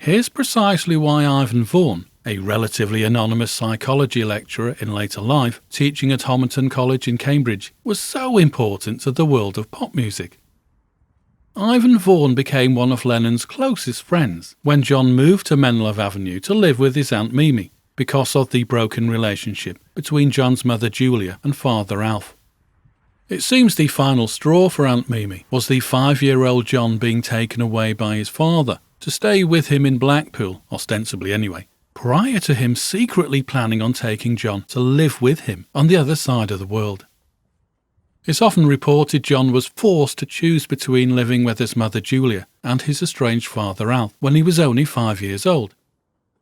Here's precisely why Ivan Vaughan, a relatively anonymous psychology lecturer in later life teaching at Homerton College in Cambridge, was so important to the world of pop music. Ivan Vaughan became one of Lennon's closest friends when John moved to Menlove Avenue to live with his Aunt Mimi because of the broken relationship between John's mother Julia and father Alf. It seems the final straw for Aunt Mimi was the 5-year-old John being taken away by his father to stay with him in Blackpool, ostensibly anyway, prior to him secretly planning on taking John to live with him on the other side of the world. It's often reported John was forced to choose between living with his mother Julia and his estranged father Alf when he was only 5 years old.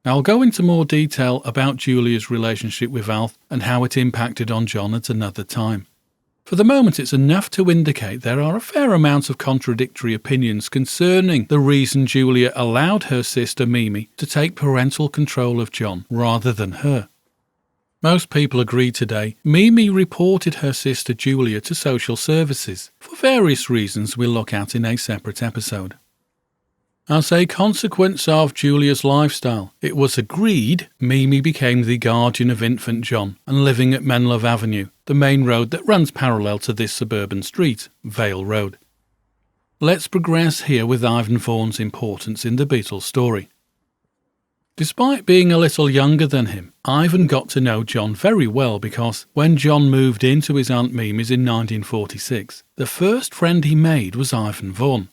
I'll go into more detail about Julia's relationship with Alf and how it impacted on John at another time. For the moment, it's enough to indicate there are a fair amount of contradictory opinions concerning the reason Julia allowed her sister Mimi to take parental control of John rather than her. Most people agree today Mimi reported her sister Julia to social services for various reasons we'll look at in a separate episode. As a consequence of Julia's lifestyle, it was agreed Mimi became the guardian of infant John and living at Menlove Avenue, the main road that runs parallel to this suburban street, Vale Road. Let's progress here with Ivan Vaughan's importance in the Beatles story. Despite being a little younger than him, Ivan got to know John very well because when John moved into his Aunt Mimi's in 1946, the first friend he made was Ivan Vaughan.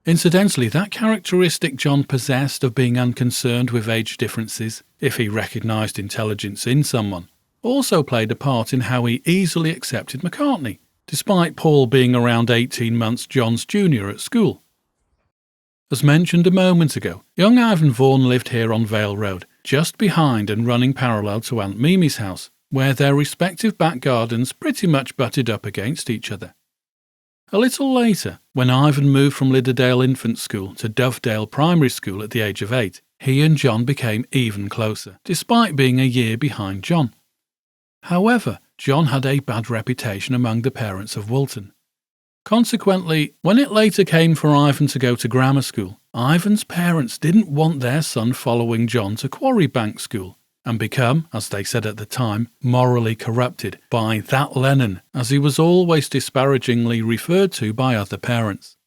Incidentally, that characteristic John possessed of being unconcerned with age differences, if he recognised intelligence in someone, also played a part in how he easily accepted McCartney, despite Paul being around 18 months John's junior at school. As mentioned a moment ago, young Ivan Vaughan lived here on Vale Road, just behind and running parallel to Aunt Mimi's house, where their respective back gardens pretty much butted up against each other. A little later, when Ivan moved from Lidderdale Infant School to Dovedale Primary School at the age of 8, he and John became even closer, despite being a year behind John. However, John had a bad reputation among the parents of Woolton. Consequently, when it later came for Ivan to go to grammar school, Ivan's parents didn't want their son following John to Quarrybank School and become, as they said at the time, morally corrupted by that Lennon, as he was always disparagingly referred to by other parents.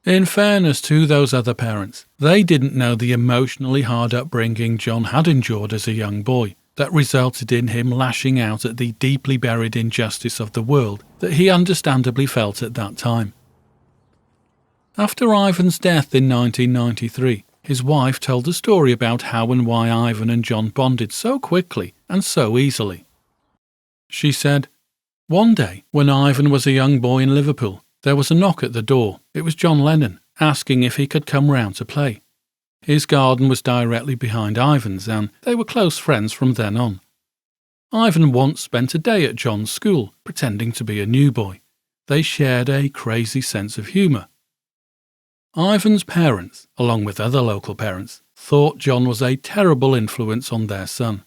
In fairness to those other parents, they didn't know the emotionally hard upbringing John had endured as a young boy that resulted in him lashing out at the deeply buried injustice of the world that he understandably felt at that time. After Ivan's death in 1993, his wife told a story about how and why Ivan and John bonded so quickly and so easily. She said, "One day, when Ivan was a young boy in Liverpool, there was a knock at the door. It was John Lennon, asking if he could come round to play. His garden was directly behind Ivan's, and they were close friends from then on. Ivan once spent a day at John's school, pretending to be a new boy. They shared a crazy sense of humour. Ivan's parents, along with other local parents, thought John was a terrible influence on their son,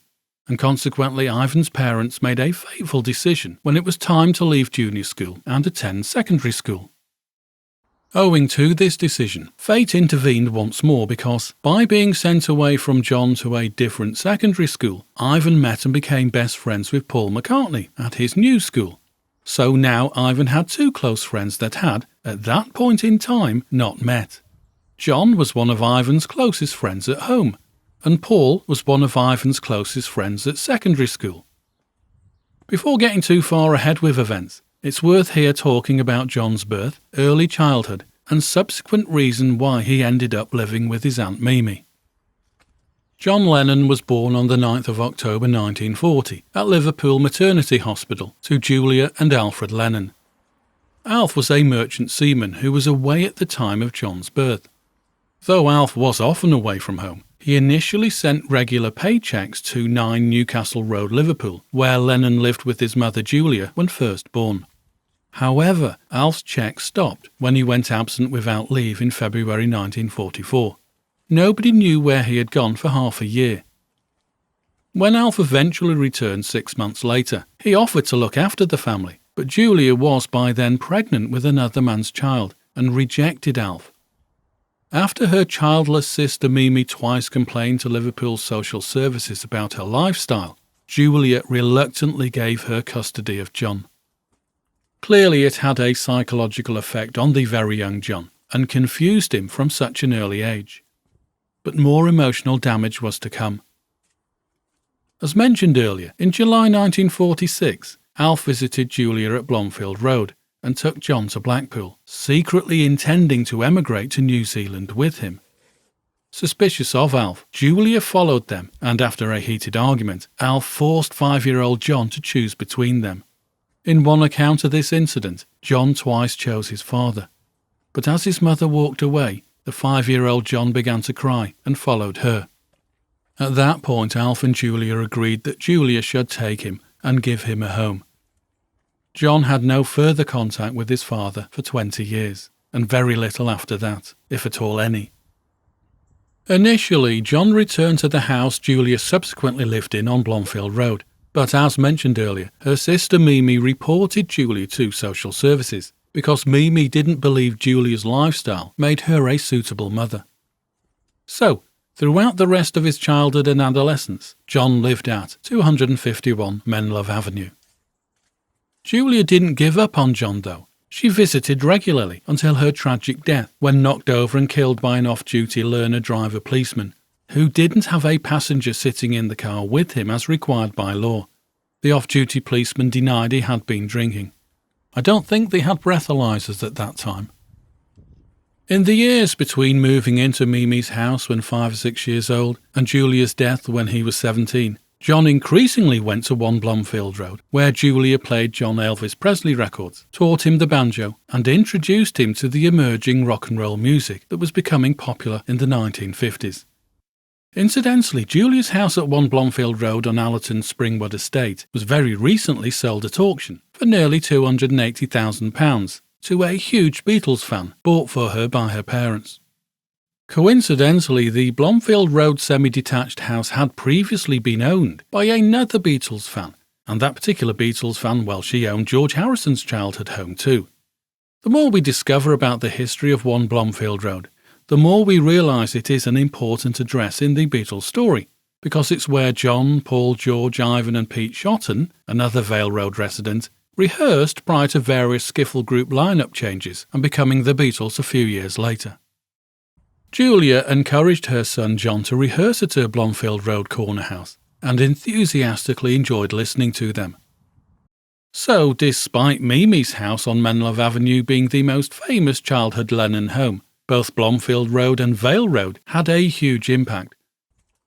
and consequently Ivan's parents made a fateful decision when it was time to leave junior school and attend secondary school. Owing to this decision, fate intervened once more because, by being sent away from John to a different secondary school, Ivan met and became best friends with Paul McCartney at his new school. So now Ivan had two close friends that had, at that point in time, not met. John was one of Ivan's closest friends at home, and Paul was one of Ivan's closest friends at secondary school. Before getting too far ahead with events, it's worth here talking about John's birth, early childhood, and subsequent reason why he ended up living with his Aunt Mimi. John Lennon was born on the 9th of October 1940 at Liverpool Maternity Hospital to Julia and Alfred Lennon. Alf was a merchant seaman who was away at the time of John's birth. Though Alf was often away from home, he initially sent regular paychecks to 9 Newcastle Road, Liverpool, where Lennon lived with his mother Julia when first born. However, Alf's check stopped when he went absent without leave in February 1944. Nobody knew where he had gone for half a year. When Alf eventually returned 6 months later, he offered to look after the family, but Julia was by then pregnant with another man's child and rejected Alf. After her childless sister Mimi twice complained to Liverpool's social services about her lifestyle, Julia reluctantly gave her custody of John. Clearly it had a psychological effect on the very young John and confused him from such an early age. But more emotional damage was to come. As mentioned earlier, in July 1946, Alf visited Julia at Blomfield Road and took John to Blackpool, secretly intending to emigrate to New Zealand with him. Suspicious of Alf, Julia followed them, and after a heated argument, Alf forced 5-year-old John to choose between them. In one account of this incident, John twice chose his father. But as his mother walked away, the 5-year-old John began to cry and followed her. At that point, Alf and Julia agreed that Julia should take him and give him a home. John had no further contact with his father for 20 years, and very little after that, if at all any. Initially, John returned to the house Julia subsequently lived in on Blomfield Road, but as mentioned earlier, her sister Mimi reported Julia to social services because Mimi didn't believe Julia's lifestyle made her a suitable mother. So, throughout the rest of his childhood and adolescence, John lived at 251 Menlove Avenue. Julia didn't give up on John though. She visited regularly until her tragic death when knocked over and killed by an off-duty learner-driver policeman who didn't have a passenger sitting in the car with him as required by law. The off-duty policeman denied he had been drinking. I don't think they had breathalyzers at that time. In the years between moving into Mimi's house when 5 or 6 years old and Julia's death when he was 17, John increasingly went to 1 Blomfield Road, where Julia played John Elvis Presley records, taught him the banjo, and introduced him to the emerging rock and roll music that was becoming popular in the 1950s. Incidentally, Julia's house at 1 Blomfield Road on Allerton's Springwood estate was very recently sold at auction for nearly £280,000 to a huge Beatles fan bought for her by her parents. Coincidentally, the Blomfield Road semi-detached house had previously been owned by another Beatles fan, and that particular Beatles fan, well, she owned George Harrison's childhood home too. The more we discover about the history of 1 Blomfield Road, the more we realise it is an important address in the Beatles story, because it's where John, Paul, George, Ivan and Pete Shotton, another Vale Road resident, rehearsed prior to various skiffle group lineup changes and becoming the Beatles a few years later. Julia encouraged her son John to rehearse at her Blomfield Road corner house and enthusiastically enjoyed listening to them. So, despite Mimi's house on Menlove Avenue being the most famous childhood Lennon home, both Blomfield Road and Vale Road had a huge impact.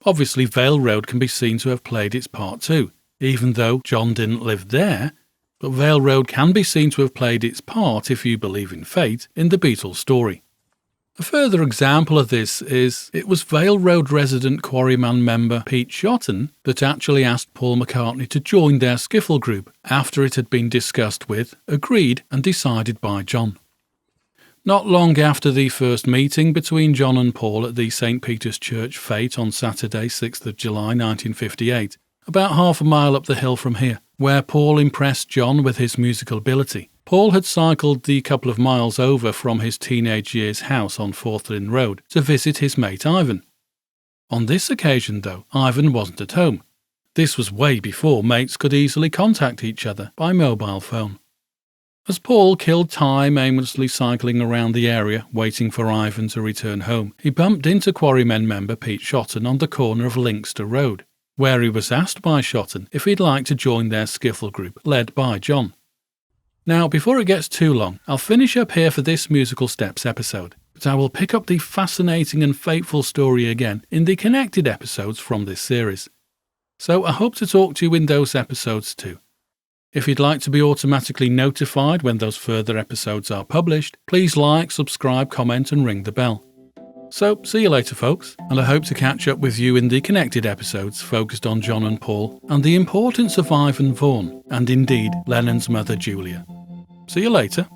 Obviously, Vale Road can be seen to have played its part too, even though John didn't live there, but Vale Road can be seen to have played its part, if you believe in fate, in the Beatles story. A further example of this is it was Vale Road resident Quarryman member Pete Shotton that actually asked Paul McCartney to join their skiffle group after it had been discussed with, agreed and decided by John. Not long after the first meeting between John and Paul at the St. Peter's Church Fete on Saturday 6th of July 1958, about half a mile up the hill from here, where Paul impressed John with his musical ability, Paul had cycled the couple of miles over from his teenage years' house on Forth Lynn Road to visit his mate Ivan. On this occasion, though, Ivan wasn't at home. This was way before mates could easily contact each other by mobile phone. As Paul killed time aimlessly cycling around the area, waiting for Ivan to return home, he bumped into Quarrymen member Pete Shotton on the corner of Linkster Road, where he was asked by Shotton if he'd like to join their skiffle group, led by John. Now, before it gets too long, I'll finish up here for this Musical Steps episode, but I will pick up the fascinating and fateful story again in the connected episodes from this series. So I hope to talk to you in those episodes too. If you'd like to be automatically notified when those further episodes are published, please like, subscribe, comment and ring the bell. So, see you later folks, and I hope to catch up with you in the connected episodes focused on John and Paul and the importance of Ivan Vaughan and indeed Lennon's mother Julia. See you later.